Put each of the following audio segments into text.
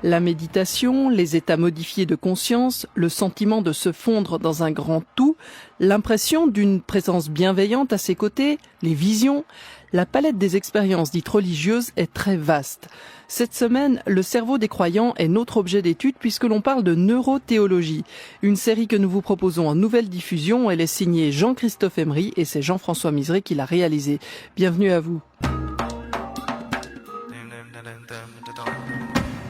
La méditation, les états modifiés de conscience, le sentiment de se fondre dans un grand tout, l'impression d'une présence bienveillante à ses côtés, les visions, la palette des expériences dites religieuses est très vaste. Cette semaine, le cerveau des croyants est notre objet d'étude puisque l'on parle de neurothéologie. Une série que nous vous proposons en nouvelle diffusion. Elle est signée Jean-Christophe Emery et c'est Jean-François Miseré qui l'a réalisée. Bienvenue à vous.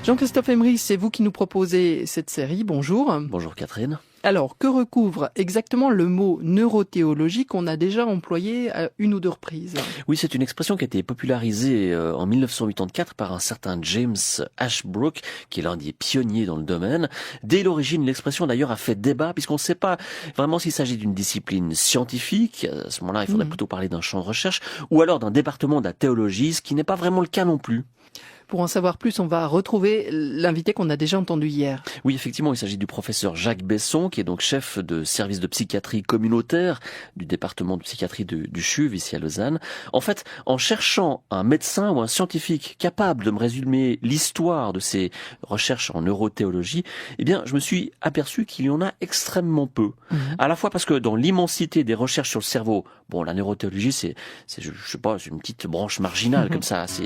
Jean-Christophe Emery, c'est vous qui nous proposez cette série. Bonjour. Bonjour Catherine. Alors, que recouvre exactement le mot neurothéologie qu'on a déjà employé à une ou deux reprises? Oui, c'est une expression qui a été popularisée en 1984 par un certain James Ashbrook, qui est l'un des pionniers dans le domaine. Dès l'origine, l'expression d'ailleurs a fait débat, puisqu'on ne sait pas vraiment s'il s'agit d'une discipline scientifique. À ce moment-là, il faudrait plutôt parler d'un champ de recherche, ou alors d'un département de la théologie, ce qui n'est pas vraiment le cas non plus. Pour en savoir plus, on va retrouver l'invité qu'on a déjà entendu hier. Oui, effectivement, il s'agit du professeur Jacques Besson, qui est donc chef de service de psychiatrie communautaire du département de psychiatrie du CHUV, ici à Lausanne. En fait, en cherchant un médecin ou un scientifique capable de me résumer l'histoire de ces recherches en neurothéologie, eh bien, je me suis aperçu qu'il y en a extrêmement peu. À la fois parce que dans l'immensité des recherches sur le cerveau, bon, la neurothéologie, c'est je sais pas, c'est une petite branche marginale comme ça, assez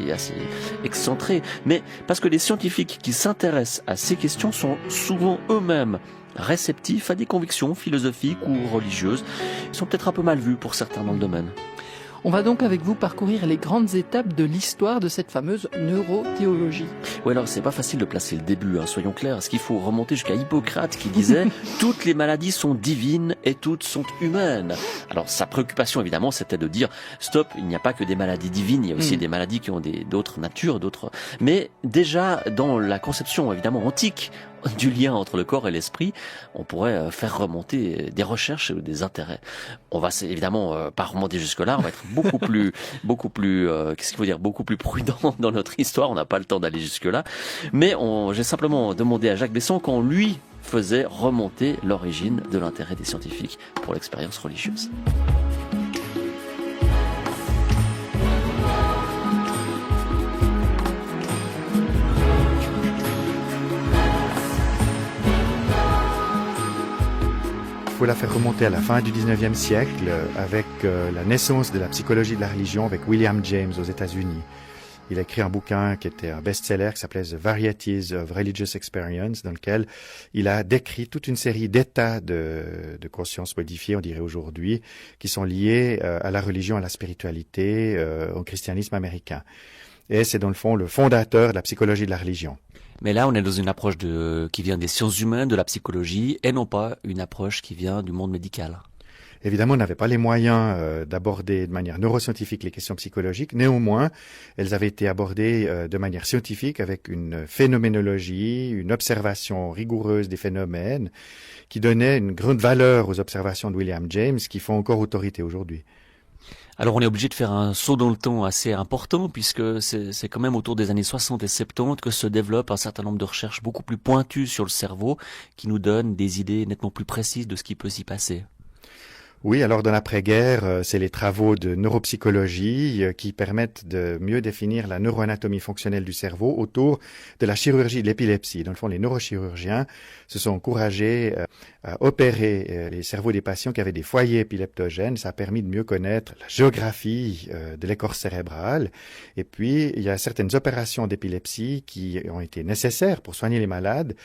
excentrée. Mais parce que les scientifiques qui s'intéressent à ces questions sont souvent eux-mêmes réceptifs à des convictions philosophiques ou religieuses. Ils sont peut-être un peu mal vus pour certains dans le domaine. On va donc avec vous parcourir les grandes étapes de l'histoire de cette fameuse neurothéologie. Oui, alors c'est pas facile de placer le début, soyons clairs. Parce qu'il faut remonter jusqu'à Hippocrate qui disait « Toutes les maladies sont divines et toutes sont humaines ». Alors sa préoccupation évidemment c'était de dire « Stop, il n'y a pas que des maladies divines, il y a aussi des maladies qui ont d'autres natures, d'autres... » Mais déjà dans la conception évidemment antique du lien entre le corps et l'esprit, on pourrait faire remonter des recherches ou des intérêts. On va évidemment pas remonter jusque-là, on va être beaucoup plus, qu'est-ce qu'il faut dire, beaucoup plus prudent dans notre histoire. On n'a pas le temps d'aller jusque-là, mais j'ai simplement demandé à Jacques Besson qu'on lui faisait remonter l'origine de l'intérêt des scientifiques pour l'expérience religieuse. Il faut la faire remonter à la fin du 19e siècle avec la naissance de la psychologie de la religion avec William James aux États-Unis. Il a écrit un bouquin qui était un best-seller qui s'appelait The Varieties of Religious Experience, dans lequel il a décrit toute une série d'états de conscience modifiés, on dirait aujourd'hui, qui sont liés à la religion, à la spiritualité, au christianisme américain. Et c'est dans le fond le fondateur de la psychologie de la religion. Mais là, on est dans une approche qui vient des sciences humaines, de la psychologie, et non pas une approche qui vient du monde médical. Évidemment, on n'avait pas les moyens d'aborder de manière neuroscientifique les questions psychologiques. Néanmoins, elles avaient été abordées de manière scientifique avec une phénoménologie, une observation rigoureuse des phénomènes qui donnait une grande valeur aux observations de William James qui font encore autorité aujourd'hui. Alors on est obligé de faire un saut dans le temps assez important puisque c'est quand même autour des années 60 et 70 que se développe un certain nombre de recherches beaucoup plus pointues sur le cerveau qui nous donnent des idées nettement plus précises de ce qui peut s'y passer. Oui, alors dans l'après-guerre, c'est les travaux de neuropsychologie qui permettent de mieux définir la neuroanatomie fonctionnelle du cerveau autour de la chirurgie de l'épilepsie. Dans le fond, les neurochirurgiens se sont encouragés à opérer les cerveaux des patients qui avaient des foyers épileptogènes. Ça a permis de mieux connaître la géographie de l'écorce cérébrale. Et puis, il y a certaines opérations d'épilepsie qui ont été nécessaires pour soigner les malades,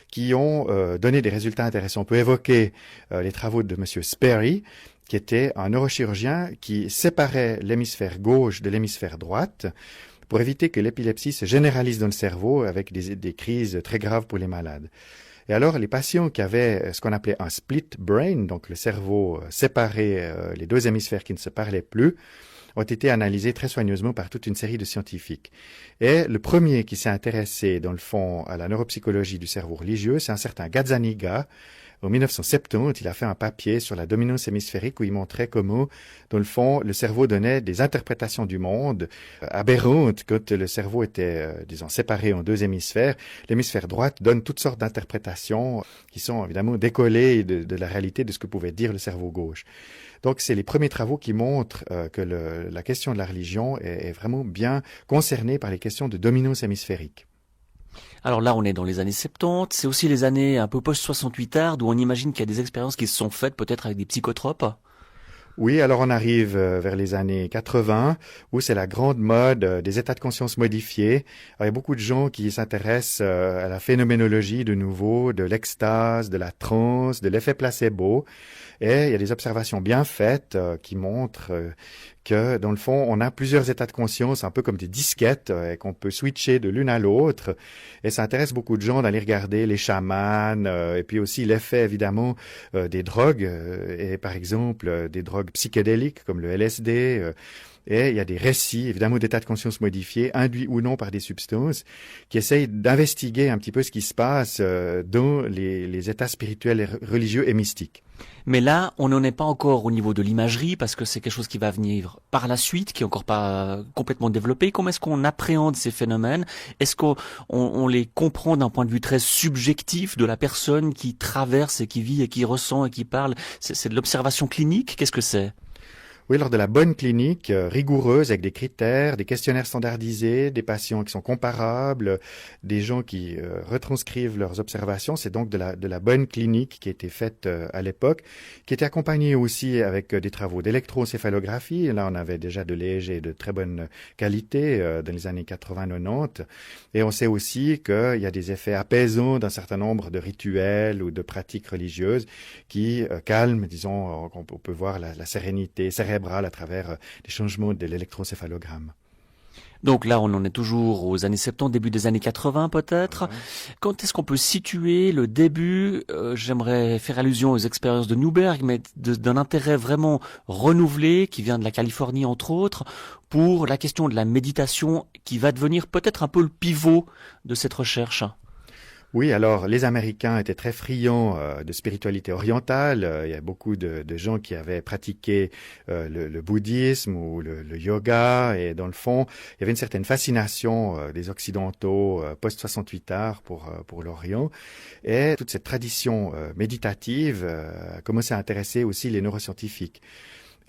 qui ont donné des résultats intéressants. On peut évoquer les travaux de Monsieur Sperry, qui était un neurochirurgien qui séparait l'hémisphère gauche de l'hémisphère droite pour éviter que l'épilepsie se généralise dans le cerveau avec des crises très graves pour les malades. Et alors, les patients qui avaient ce qu'on appelait un split brain, donc le cerveau séparé, les deux hémisphères qui ne se parlaient plus, ont été analysés très soigneusement par toute une série de scientifiques. Et le premier qui s'est intéressé, dans le fond, à la neuropsychologie du cerveau religieux, c'est un certain Gazzaniga. En 1970, il a fait un papier sur la dominance hémisphérique où il montrait comment, dans le fond, le cerveau donnait des interprétations du monde aberrantes quand le cerveau était, séparé en deux hémisphères. L'hémisphère droite donne toutes sortes d'interprétations qui sont évidemment décollées de la réalité de ce que pouvait dire le cerveau gauche. Donc, c'est les premiers travaux qui montrent que la question de la religion est vraiment bien concernée par les questions de dominance hémisphérique. Alors là, on est dans les années 70, c'est aussi les années un peu post-68 hard, où on imagine qu'il y a des expériences qui se sont faites peut-être avec des psychotropes. Oui, alors on arrive vers les années 80, où c'est la grande mode des états de conscience modifiés. Alors, il y a beaucoup de gens qui s'intéressent à la phénoménologie de nouveau, de l'extase, de la transe, de l'effet placebo. Et il y a des observations bien faites qui montrent que, dans le fond, on a plusieurs états de conscience, un peu comme des disquettes, et qu'on peut switcher de l'une à l'autre. Et ça intéresse beaucoup de gens d'aller regarder les chamans, et puis aussi l'effet, évidemment, des drogues, et par exemple, des drogues psychédéliques comme le LSD. Et il y a des récits, évidemment, d'états de conscience modifiés, induits ou non par des substances, qui essayent d'investiguer un petit peu ce qui se passe dans les états spirituels, religieux et mystiques. Mais là, on n'en est pas encore au niveau de l'imagerie, parce que c'est quelque chose qui va venir par la suite, qui est encore pas complètement développé. Comment est-ce qu'on appréhende ces phénomènes? Est-ce qu'on les comprend d'un point de vue très subjectif de la personne qui traverse et qui vit et qui ressent et qui parle? C'est de l'observation clinique? Qu'est-ce que c'est? Oui, lors de la bonne clinique rigoureuse avec des critères, des questionnaires standardisés, des patients qui sont comparables, des gens qui retranscrivent leurs observations, c'est donc de la bonne clinique qui a été faite à l'époque, qui était accompagnée aussi avec des travaux d'électroencéphalographie. Là, on avait déjà de l'EEG et de très bonne qualité dans les années 80-90. Et on sait aussi qu'il y a des effets apaisants d'un certain nombre de rituels ou de pratiques religieuses qui calment, disons, on peut voir la sérénité cérébrale à travers des changements de l'électroencéphalogramme. Donc là, on en est toujours aux années 70, début des années 80 peut-être. Ouais. Quand est-ce qu'on peut situer le début j'aimerais faire allusion aux expériences de Newberg, mais d'un intérêt vraiment renouvelé, qui vient de la Californie entre autres, pour la question de la méditation, qui va devenir peut-être un peu le pivot de cette recherche. Oui, alors les Américains étaient très friands de spiritualité orientale. Il y a beaucoup de gens qui avaient pratiqué le bouddhisme ou le yoga. Et dans le fond, il y avait une certaine fascination des Occidentaux post-68 art pour l'Orient. Et toute cette tradition méditative a commencé à intéresser aussi les neuroscientifiques.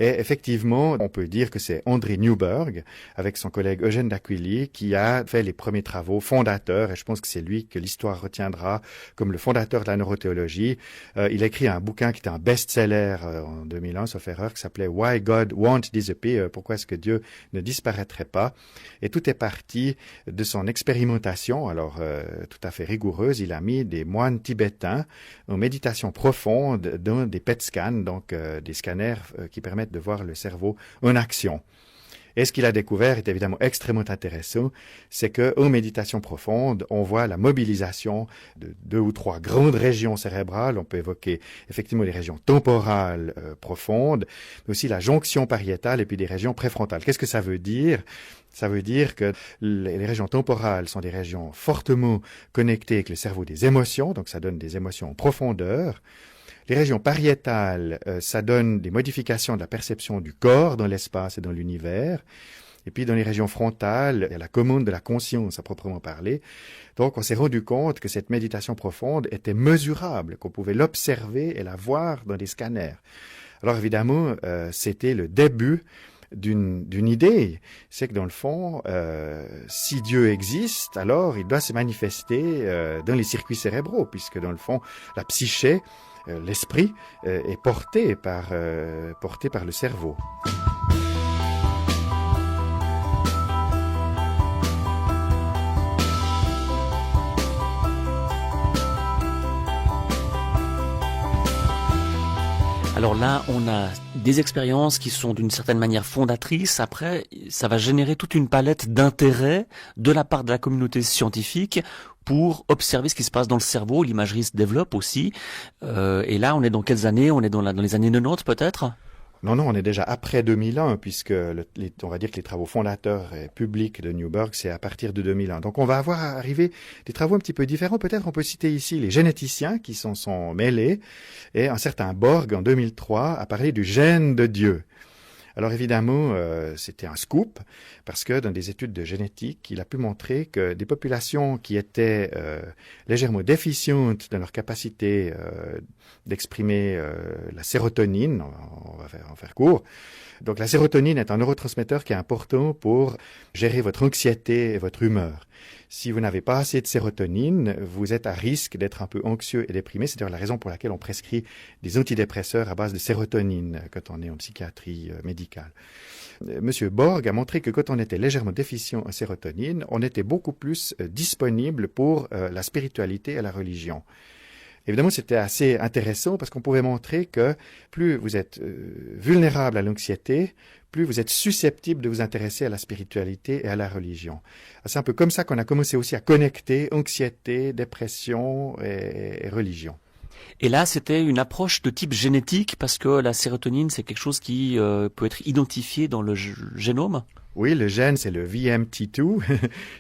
Et effectivement, on peut dire que c'est André Newberg, avec son collègue Eugène d'Aquili, qui a fait les premiers travaux fondateurs, et je pense que c'est lui que l'histoire retiendra comme le fondateur de la neurothéologie. Il a écrit un bouquin qui était un best-seller en 2001, sauf erreur, qui s'appelait Why God Won't Disappear, pourquoi est-ce que Dieu ne disparaîtrait pas. Et tout est parti de son expérimentation, alors tout à fait rigoureuse. Il a mis des moines tibétains en méditation profonde dans des PET scans, donc des scanners qui permettent de voir le cerveau en action. Et ce qu'il a découvert est évidemment extrêmement intéressant, c'est qu'en méditation profonde, on voit la mobilisation de 2 ou 3 grandes régions cérébrales. On peut évoquer effectivement les régions temporales profondes, mais aussi la jonction pariétale et puis des régions préfrontales. Qu'est-ce que ça veut dire? Ça veut dire que les régions temporales sont des régions fortement connectées avec le cerveau des émotions, donc ça donne des émotions en profondeur. Les régions pariétales, ça donne des modifications de la perception du corps dans l'espace et dans l'univers. Et puis dans les régions frontales, il y a la commande de la conscience à proprement parler. Donc on s'est rendu compte que cette méditation profonde était mesurable, qu'on pouvait l'observer et la voir dans des scanners. Alors évidemment, c'était le début d'une idée. C'est que dans le fond, si Dieu existe, alors il doit se manifester dans les circuits cérébraux, puisque dans le fond, la psyché, l'esprit est porté par le cerveau. Alors là, on a des expériences qui sont d'une certaine manière fondatrices. Après, ça va générer toute une palette d'intérêts de la part de la communauté scientifique pour observer ce qui se passe dans le cerveau. L'imagerie se développe aussi. Et là, on est dans quelles années? On est dans les années 90 peut-être? Non, on est déjà après 2001, puisque on va dire que les travaux fondateurs publics de Newberg, c'est à partir de 2001. Donc on va avoir arrivé des travaux un petit peu différents. Peut-être on peut citer ici les généticiens qui sont mêlés, et un certain Borg, en 2003, a parlé du gène de Dieu. Alors évidemment, c'était un scoop, parce que dans des études de génétique, il a pu montrer que des populations qui étaient légèrement déficientes dans leur capacité d'exprimer la sérotonine, on va en faire court. Donc la sérotonine est un neurotransmetteur qui est important pour gérer votre anxiété et votre humeur. Si vous n'avez pas assez de sérotonine, vous êtes à risque d'être un peu anxieux et déprimé. C'est d'ailleurs la raison pour laquelle on prescrit des antidépresseurs à base de sérotonine quand on est en psychiatrie médicale. Monsieur Borg a montré que quand on était légèrement déficient en sérotonine, on était beaucoup plus disponible pour la spiritualité et la religion. Évidemment, c'était assez intéressant parce qu'on pouvait montrer que plus vous êtes vulnérable à l'anxiété, plus vous êtes susceptible de vous intéresser à la spiritualité et à la religion. C'est un peu comme ça qu'on a commencé aussi à connecter anxiété, dépression et religion. Et là, c'était une approche de type génétique parce que la sérotonine, c'est quelque chose qui peut être identifié dans le génome. Oui, le gène, c'est le VMT2.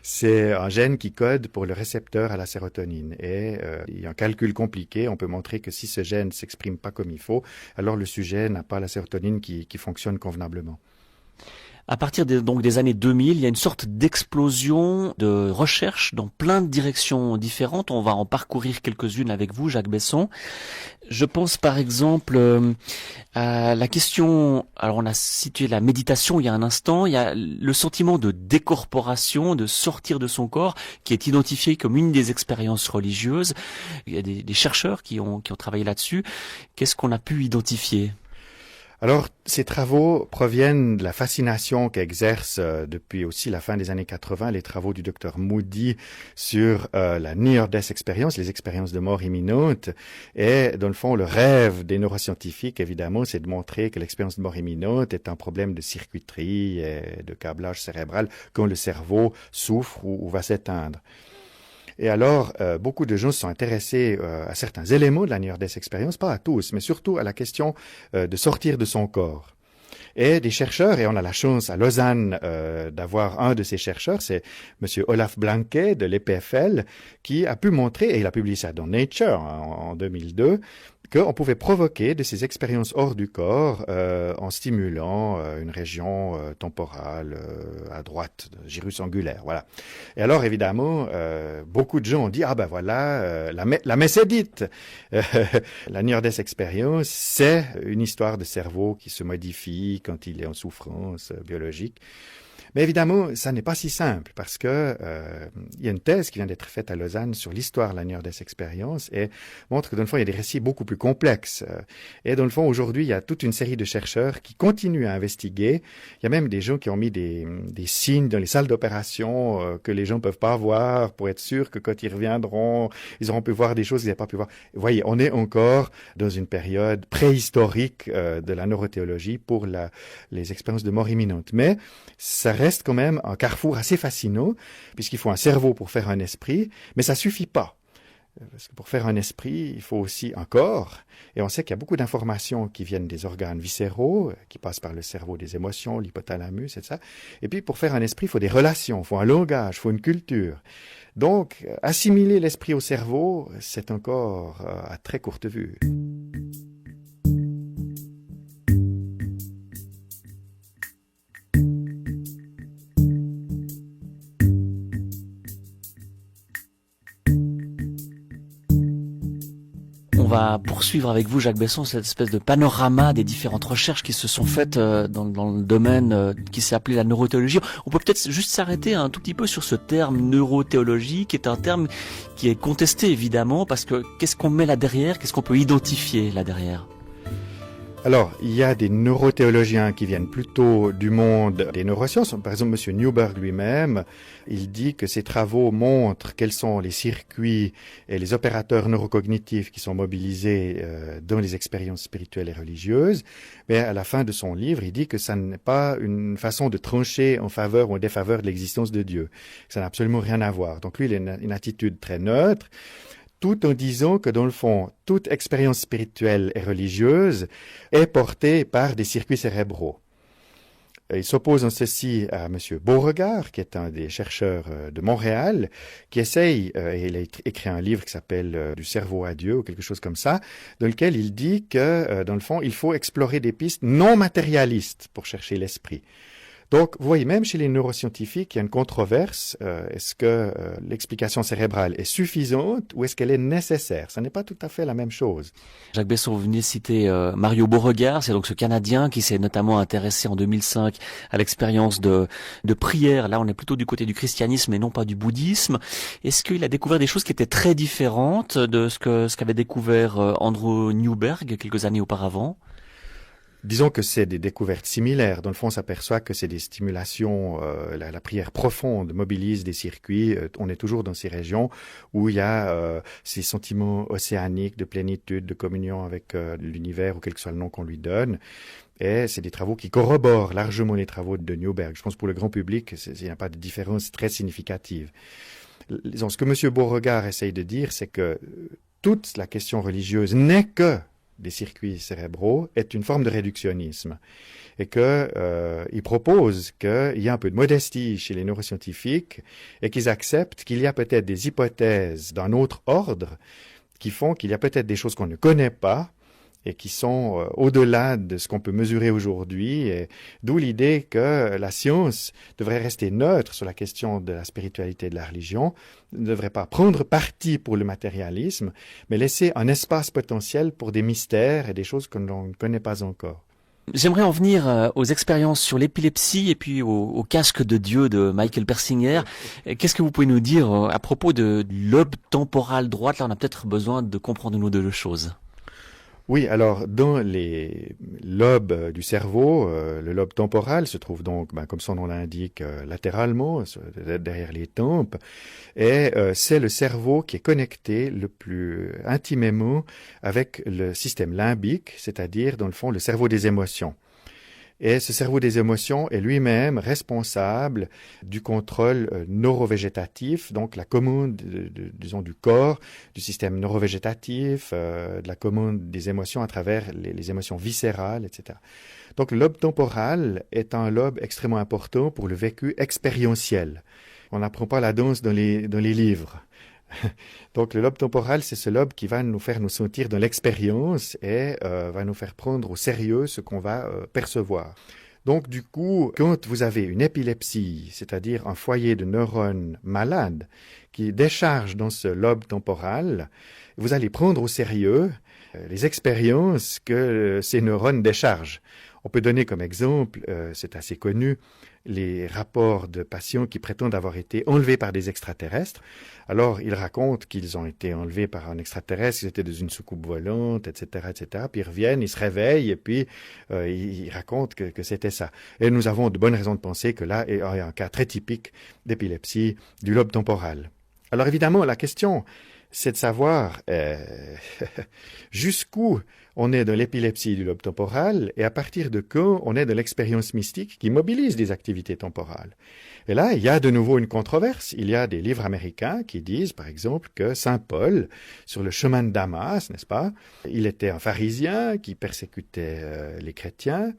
C'est un gène qui code pour le récepteur à la sérotonine. Et il y a un calcul compliqué. On peut montrer que si ce gène ne s'exprime pas comme il faut, alors le sujet n'a pas la sérotonine qui fonctionne convenablement. À partir donc des années 2000, il y a une sorte d'explosion de recherche dans plein de directions différentes. On va en parcourir quelques-unes avec vous, Jacques Besson. Je pense par exemple à la question, alors on a situé la méditation il y a un instant, il y a le sentiment de décorporation, de sortir de son corps, qui est identifié comme une des expériences religieuses. Il y a des chercheurs qui ont travaillé là-dessus. Qu'est-ce qu'on a pu identifier ? Alors, ces travaux proviennent de la fascination qu'exercent depuis aussi la fin des années 80 les travaux du docteur Moody sur la near-death experience, les expériences de mort imminente. Et dans le fond, le rêve des neuroscientifiques, évidemment, c'est de montrer que l'expérience de mort imminente est un problème de circuiterie et de câblage cérébral quand le cerveau souffre ou va s'éteindre. Et alors, beaucoup de gens se sont intéressés à certains éléments de la near-death experience, pas à tous, mais surtout à la question de sortir de son corps. Et des chercheurs, et on a la chance à Lausanne d'avoir un de ces chercheurs, c'est Monsieur Olaf Blanke de l'EPFL, qui a pu montrer, et il a publié ça dans Nature en 2002, qu'on pouvait provoquer de ces expériences hors du corps en stimulant une région temporale à droite, gyrus angulaire, voilà. Et alors évidemment, beaucoup de gens ont dit ah ben voilà, la messe est dite. La near-death experience, c'est une histoire de cerveau qui se modifie quand il est en souffrance biologique. Mais évidemment, ça n'est pas si simple parce que il y a une thèse qui vient d'être faite à Lausanne sur l'histoire de la near-death experience et montre que dans le fond, il y a des récits beaucoup plus complexes. Et dans le fond, aujourd'hui, il y a toute une série de chercheurs qui continuent à investiguer. Il y a même des gens qui ont mis des signes dans les salles d'opération que les gens peuvent pas voir pour être sûr que quand ils reviendront, ils auront pu voir des choses qu'ils n'avaient pas pu voir. Vous voyez, on est encore dans une période préhistorique de la neurothéologie pour les expériences de mort imminente. Mais ça reste quand même un carrefour assez fascinant, puisqu'il faut un cerveau pour faire un esprit, mais ça suffit pas. Parce que pour faire un esprit, il faut aussi un corps, et on sait qu'il y a beaucoup d'informations qui viennent des organes viscéraux, qui passent par le cerveau des émotions, l'hypothalamus, et ça. Et puis pour faire un esprit, il faut des relations, il faut un langage, il faut une culture. Donc, assimiler l'esprit au cerveau, c'est encore à très courte vue. On va poursuivre avec vous, Jacques Besson, cette espèce de panorama des différentes recherches qui se sont faites dans le domaine qui s'est appelé la neurothéologie. On peut peut-être juste s'arrêter un tout petit peu sur ce terme neurothéologie, qui est un terme qui est contesté évidemment, parce que qu'est-ce qu'on met là derrière, qu'est-ce qu'on peut identifier là derrière ? Alors, il y a des neurothéologiens qui viennent plutôt du monde des neurosciences. Par exemple, M. Newberg lui-même, il dit que ses travaux montrent quels sont les circuits et les opérateurs neurocognitifs qui sont mobilisés dans les expériences spirituelles et religieuses. Mais à la fin de son livre, il dit que ça n'est pas une façon de trancher en faveur ou en défaveur de l'existence de Dieu. Ça n'a absolument rien à voir. Donc lui, il a une attitude très neutre, tout en disant que dans le fond, toute expérience spirituelle et religieuse est portée par des circuits cérébraux. Il s'oppose en ceci à M. Beauregard, qui est un des chercheurs de Montréal, qui essaye, et il a écrit un livre qui s'appelle « Du cerveau à Dieu » ou quelque chose comme ça, dans lequel il dit que, dans le fond, il faut explorer des pistes non matérialistes pour chercher l'esprit. Donc, vous voyez, même chez les neuroscientifiques, il y a une controverse. Est-ce que l'explication cérébrale est suffisante ou est-ce qu'elle est nécessaire? Ce n'est pas tout à fait la même chose. Jacques Besson, vous venez de citer Mario Beauregard, c'est donc ce Canadien qui s'est notamment intéressé en 2005 à l'expérience de prière. Là, on est plutôt du côté du christianisme et non pas du bouddhisme. Est-ce qu'il a découvert des choses qui étaient très différentes de ce qu'avait découvert Andrew Newberg quelques années auparavant? Disons que c'est des découvertes similaires. Dans le fond, on s'aperçoit que c'est des stimulations, la prière profonde mobilise des circuits. On est toujours dans ces régions où il y a ces sentiments océaniques de plénitude, de communion avec l'univers ou quel que soit le nom qu'on lui donne. Et c'est des travaux qui corroborent largement les travaux de Newberg. Je pense que pour le grand public, il n'y a pas de différence très significative. Ce que M. Beauregard essaye de dire, c'est que toute la question religieuse n'est que des circuits cérébraux est une forme de réductionnisme et que il propose qu'il y a un peu de modestie chez les neuroscientifiques et qu'ils acceptent qu'il y a peut-être des hypothèses d'un autre ordre qui font qu'il y a peut-être des choses qu'on ne connaît pas et qui sont au-delà de ce qu'on peut mesurer aujourd'hui, et d'où l'idée que la science devrait rester neutre sur la question de la spiritualité et de la religion, ne devrait pas prendre parti pour le matérialisme, mais laisser un espace potentiel pour des mystères et des choses que l'on ne connaît pas encore. J'aimerais en venir aux expériences sur l'épilepsie et puis au casque de Dieu de Michael Persinger. Qu'est-ce que vous pouvez nous dire à propos de lobe temporal droite? Là, on a peut-être besoin de comprendre une ou deux choses. Oui, alors dans les lobes du cerveau, le lobe temporal se trouve donc, comme son nom l'indique, latéralement, derrière les tempes, et c'est le cerveau qui est connecté le plus intimement avec le système limbique, c'est-à-dire, dans le fond, le cerveau des émotions. Et ce cerveau des émotions est lui-même responsable du contrôle neurovégétatif, donc la commande, disons, du corps, du système neurovégétatif, de la commande des émotions à travers les émotions viscérales, etc. Donc le lobe temporal est un lobe extrêmement important pour le vécu expérientiel. On n'apprend pas la danse dans les livres. Donc le lobe temporal, c'est ce lobe qui va nous faire nous sentir dans l'expérience et va nous faire prendre au sérieux ce qu'on va percevoir. Donc du coup, quand vous avez une épilepsie, c'est-à-dire un foyer de neurones malades qui décharge dans ce lobe temporal, vous allez prendre au sérieux les expériences que ces neurones déchargent. On peut donner comme exemple, c'est assez connu, les rapports de patients qui prétendent avoir été enlevés par des extraterrestres. Alors, ils racontent qu'ils ont été enlevés par un extraterrestre, ils étaient dans une soucoupe volante, etc., etc. Puis ils reviennent, ils se réveillent, et puis ils racontent que c'était ça. Et nous avons de bonnes raisons de penser que là, il y a un cas très typique d'épilepsie du lobe temporal. Alors évidemment, la question, c'est de savoir jusqu'où on est dans l'épilepsie du lobe temporal et à partir de quand on est dans l'expérience mystique qui mobilise des activités temporales. Et là, il y a de nouveau une controverse. Il y a des livres américains qui disent, par exemple, que Saint Paul, sur le chemin de Damas, n'est-ce pas, il était un pharisien qui persécutait les chrétiens.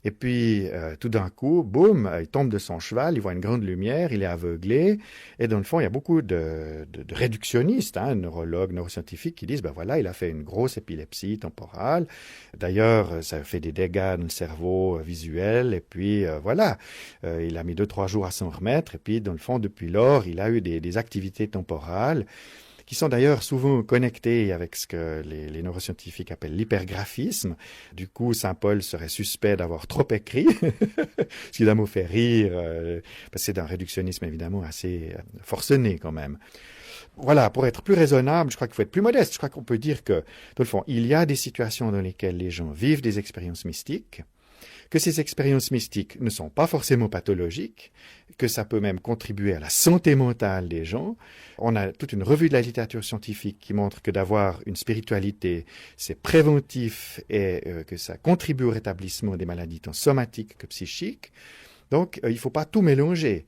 Et puis, tout d'un coup, boum, il tombe de son cheval, il voit une grande lumière, il est aveuglé. Et dans le fond, il y a beaucoup de réductionnistes, neurologues, neuroscientifiques, qui disent, ben voilà, il a fait une grosse épilepsie temporale. D'ailleurs, ça fait des dégâts dans le cerveau visuel. Et puis, voilà, il a mis 2-3 jours à s'en remettre. Et puis, dans le fond, depuis lors, il a eu des activités temporales qui sont d'ailleurs souvent connectés avec ce que les neuroscientifiques appellent l'hypergraphisme. Du coup, Saint Paul serait suspect d'avoir trop écrit, ce qui me fait rire, parce que c'est un réductionnisme évidemment assez forcené quand même. Voilà, pour être plus raisonnable, je crois qu'il faut être plus modeste. Je crois qu'on peut dire que, dans le fond, il y a des situations dans lesquelles les gens vivent des expériences mystiques, que ces expériences mystiques ne sont pas forcément pathologiques, que ça peut même contribuer à la santé mentale des gens. On a toute une revue de la littérature scientifique qui montre que d'avoir une spiritualité, c'est préventif et que ça contribue au rétablissement des maladies tant somatiques que psychiques. Donc, il ne faut pas tout mélanger.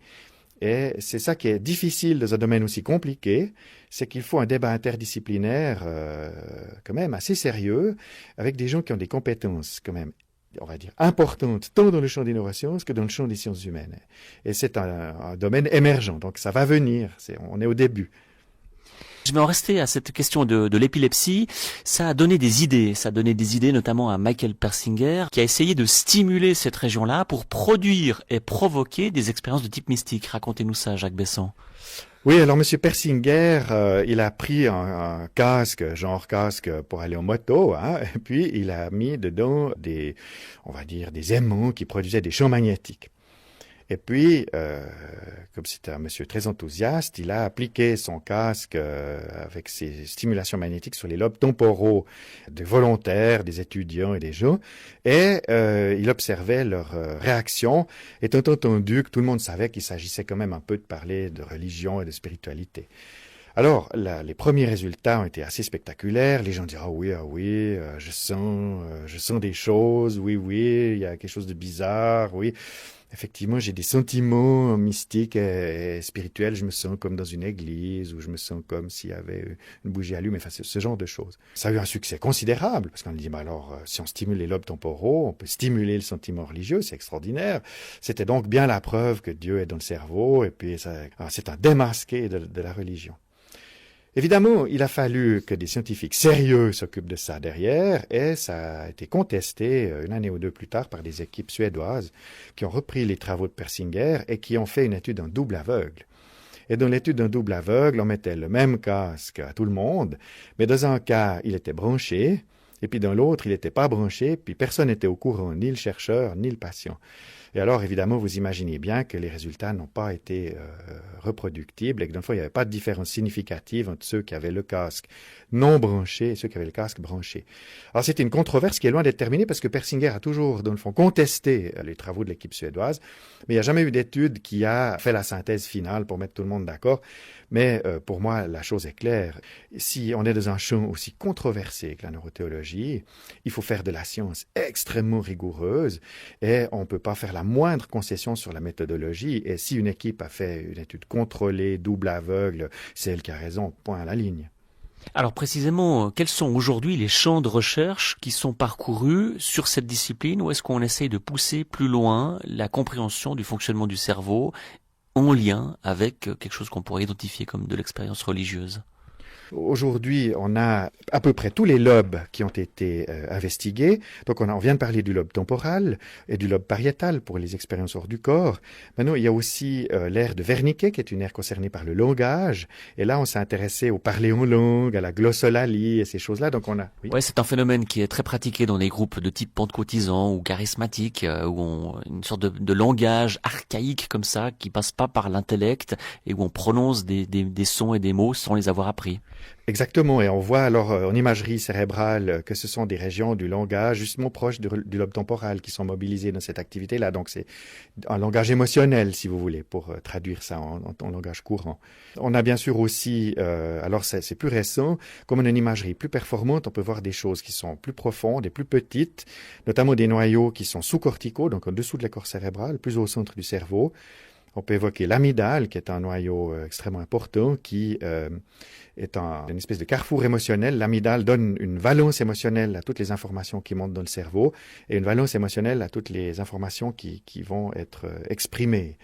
Et c'est ça qui est difficile dans un domaine aussi compliqué, c'est qu'il faut un débat interdisciplinaire quand même assez sérieux, avec des gens qui ont des compétences quand même, on va dire, importante, tant dans le champ des neurosciences que dans le champ des sciences humaines. Et c'est un domaine émergent, donc ça va venir, on est au début. Je vais en rester à cette question de l'épilepsie. Ça a donné des idées. Ça a donné des idées notamment à Michael Persinger, qui a essayé de stimuler cette région-là pour produire et provoquer des expériences de type mystique. Racontez-nous ça, Jacques Besson. Oui, alors Monsieur Persinger, il a pris un casque, genre casque pour aller en moto, hein, et puis il a mis dedans on va dire, des aimants qui produisaient des champs magnétiques. Et puis, comme c'était un monsieur très enthousiaste, il a appliqué son casque avec ses stimulations magnétiques sur les lobes temporaux des volontaires, des étudiants et des gens, et il observait leur réaction, étant entendu que tout le monde savait qu'il s'agissait quand même un peu de parler de religion et de spiritualité. Alors, les premiers résultats ont été assez spectaculaires. Les gens disent ah oui, je sens des choses, oui, il y a quelque chose de bizarre, oui. Effectivement, j'ai des sentiments mystiques et spirituels. Je me sens comme dans une église ou je me sens comme s'il y avait une bougie allumée. Enfin, ce genre de choses. Ça a eu un succès considérable parce qu'on dit, si on stimule les lobes temporaux, on peut stimuler le sentiment religieux. C'est extraordinaire. C'était donc bien la preuve que Dieu est dans le cerveau et puis c'est un démasqué de la religion. Évidemment, il a fallu que des scientifiques sérieux s'occupent de ça derrière, et ça a été contesté une année ou deux plus tard par des équipes suédoises qui ont repris les travaux de Persinger et qui ont fait une étude en double aveugle. Et dans l'étude en double aveugle, on mettait le même casque à tout le monde, mais dans un cas, il était branché, et puis dans l'autre, il n'était pas branché, puis personne n'était au courant, ni le chercheur, ni le patient. Et alors, évidemment, vous imaginez bien que les résultats n'ont pas été reproductibles et que, dans le fond, il n'y avait pas de différence significative entre ceux qui avaient le casque non branché et ceux qui avaient le casque branché. Alors, c'était une controverse qui est loin d'être terminée parce que Persinger a toujours, dans le fond, contesté les travaux de l'équipe suédoise, mais il n'y a jamais eu d'étude qui a fait la synthèse finale pour mettre tout le monde d'accord. Mais pour moi, la chose est claire. Si on est dans un champ aussi controversé que la neurothéologie, il faut faire de la science extrêmement rigoureuse et on ne peut pas faire la moindre concession sur la méthodologie. Et si une équipe a fait une étude contrôlée, double aveugle, c'est elle qui a raison, point à la ligne. Alors précisément, quels sont aujourd'hui les champs de recherche qui sont parcourus sur cette discipline, ou est-ce qu'on essaye de pousser plus loin la compréhension du fonctionnement du cerveau en lien avec quelque chose qu'on pourrait identifier comme de l'expérience religieuse? Aujourd'hui, on a à peu près tous les lobes qui ont été investigués. Donc, on vient de parler du lobe temporal et du lobe pariétal pour les expériences hors du corps. Maintenant, il y a aussi l'aire de Wernicke, qui est une aire concernée par le langage. Et là, on s'est intéressé au parler en langue, à la glossolalie et ces choses-là. Donc, oui. Ouais, c'est un phénomène qui est très pratiqué dans des groupes de type pentecôtisant ou charismatique, une sorte de langage archaïque comme ça, qui passe pas par l'intellect et où on prononce des sons et des mots sans les avoir appris. Exactement, et on voit alors en imagerie cérébrale que ce sont des régions du langage justement proches du lobe temporal qui sont mobilisées dans cette activité-là. Donc c'est un langage émotionnel, si vous voulez, pour traduire ça en langage courant. On a bien sûr aussi, alors c'est plus récent, comme on a une imagerie plus performante, on peut voir des choses qui sont plus profondes et plus petites, notamment des noyaux qui sont sous-corticaux, donc en dessous de l'écorce cérébrale, plus au centre du cerveau. On peut évoquer l'amygdale, qui est un noyau extrêmement important, qui est une espèce de carrefour émotionnel. L'amygdale donne une valence émotionnelle à toutes les informations qui montent dans le cerveau et une valence émotionnelle à toutes les informations qui vont être exprimées.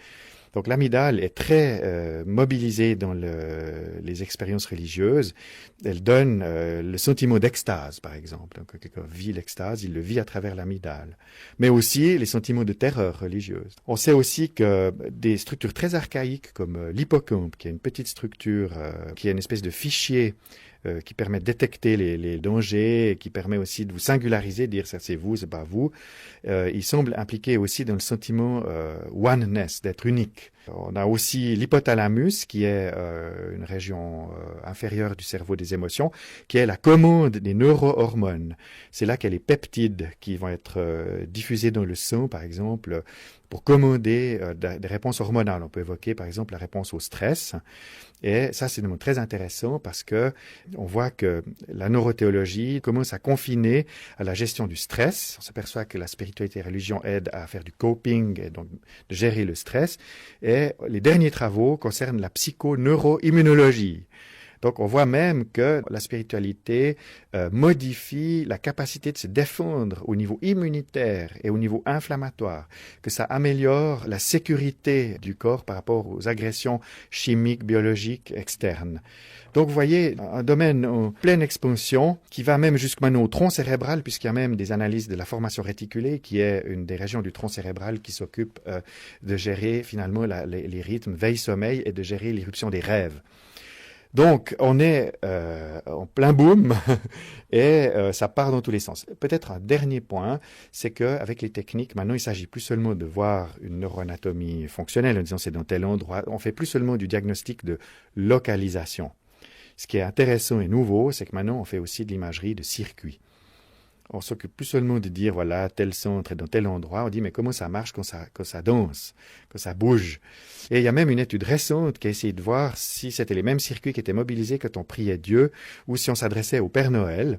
Donc l'amygdale est très mobilisée dans les expériences religieuses. Elle donne le sentiment d'extase, par exemple. Donc, quand quelqu'un vit l'extase, il le vit à travers l'amygdale. Mais aussi les sentiments de terreur religieuse. On sait aussi que des structures très archaïques comme l'hippocampe, qui est une petite structure, qui est une espèce de fichier qui permet de détecter les dangers, et qui permet aussi de vous singulariser, de dire ça c'est vous, c'est pas vous. Il semble impliqué aussi dans le sentiment oneness, d'être unique. On a aussi l'hypothalamus, qui est une région inférieure du cerveau des émotions, qui est la commande des neurohormones. C'est là qu'il y a les peptides qui vont être diffusés dans le sang, par exemple, pour commander des réponses hormonales. On peut évoquer, par exemple, la réponse au stress. Et ça, c'est très intéressant parce que on voit que la neurothéologie commence à confiner à la gestion du stress. On s'aperçoit que la spiritualité et la religion aident à faire du coping, et donc de gérer le stress. Et les derniers travaux concernent la psychoneuroimmunologie. Donc on voit même que la spiritualité modifie la capacité de se défendre au niveau immunitaire et au niveau inflammatoire, que ça améliore la sécurité du corps par rapport aux agressions chimiques, biologiques externes. Donc vous voyez, un domaine en pleine expansion qui va même jusqu'à maintenant au tronc cérébral, puisqu'il y a même des analyses de la formation réticulée, qui est une des régions du tronc cérébral qui s'occupe de gérer finalement les rythmes veille-sommeil et de gérer l'irruption des rêves. Donc, on est en plein boom et ça part dans tous les sens. Peut-être un dernier point, c'est qu'avec les techniques, maintenant, il s'agit plus seulement de voir une neuroanatomie fonctionnelle en disant c'est dans tel endroit. On fait plus seulement du diagnostic de localisation. Ce qui est intéressant et nouveau, c'est que maintenant, on fait aussi de l'imagerie de circuits. On s'occupe plus seulement de dire, voilà, tel centre est dans tel endroit. On dit, mais comment ça marche quand ça danse, quand ça bouge? Et il y a même une étude récente qui a essayé de voir si c'était les mêmes circuits qui étaient mobilisés quand on priait Dieu ou si on s'adressait au Père Noël.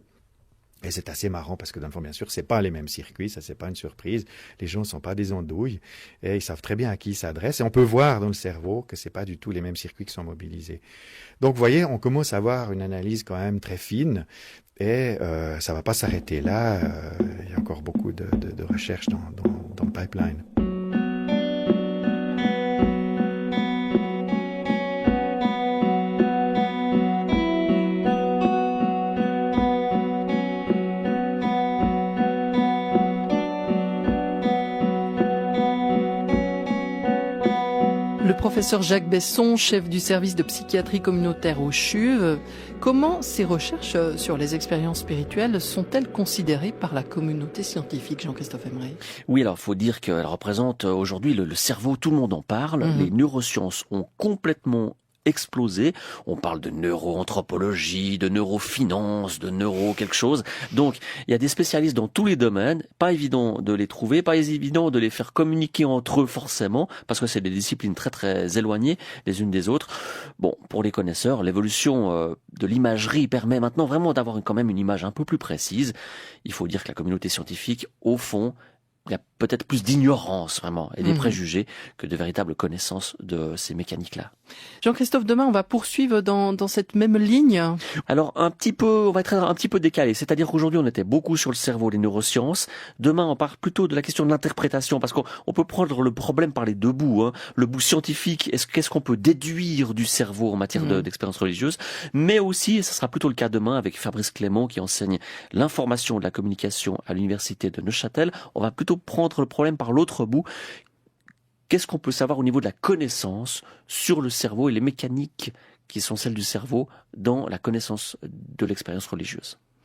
Et c'est assez marrant parce que dans le fond, bien sûr, c'est pas les mêmes circuits, ça c'est pas une surprise. Les gens sont pas des andouilles et ils savent très bien à qui ils s'adressent. Et on peut voir dans le cerveau que c'est pas du tout les mêmes circuits qui sont mobilisés. Donc, vous voyez, on commence à avoir une analyse quand même très fine et ça va pas s'arrêter là. Il y a encore beaucoup de recherches dans le pipeline. Le professeur Jacques Besson, chef du service de psychiatrie communautaire au CHUV, comment ces recherches sur les expériences spirituelles sont-elles considérées par la communauté scientifique, Jean-Christophe Emery? Oui, alors il faut dire qu'elle représente aujourd'hui le cerveau, tout le monde en parle. Les neurosciences ont complètement explosé. On parle de neuroanthropologie, de neurofinance, de neuro quelque chose. Donc, il y a des spécialistes dans tous les domaines. Pas évident de les trouver, pas évident de les faire communiquer entre eux forcément, parce que c'est des disciplines très très éloignées les unes des autres. Bon, pour les connaisseurs, l'évolution de l'imagerie permet maintenant vraiment d'avoir quand même une image un peu plus précise. Il faut dire que la communauté scientifique, au fond, il y a peut-être plus d'ignorance vraiment et des préjugés que de véritables connaissances de ces mécaniques-là. Jean-Christophe, demain on va poursuivre dans cette même ligne. Alors on va être un petit peu décalé. C'est-à-dire qu'aujourd'hui on était beaucoup sur le cerveau, les neurosciences. Demain on parle plutôt de la question de l'interprétation parce qu'on peut prendre le problème par les deux bouts. Hein. Le bout scientifique, qu'est-ce qu'on peut déduire du cerveau en matière d'expérience religieuse, mais aussi, et ce sera plutôt le cas demain avec Fabrice Clément qui enseigne l'information de la communication à l'université de Neuchâtel, on va plutôt prendre le problème par l'autre bout. Qu'est-ce qu'on peut savoir au niveau de la connaissance sur le cerveau et les mécaniques qui sont celles du cerveau dans la connaissance de l'expérience religieuse?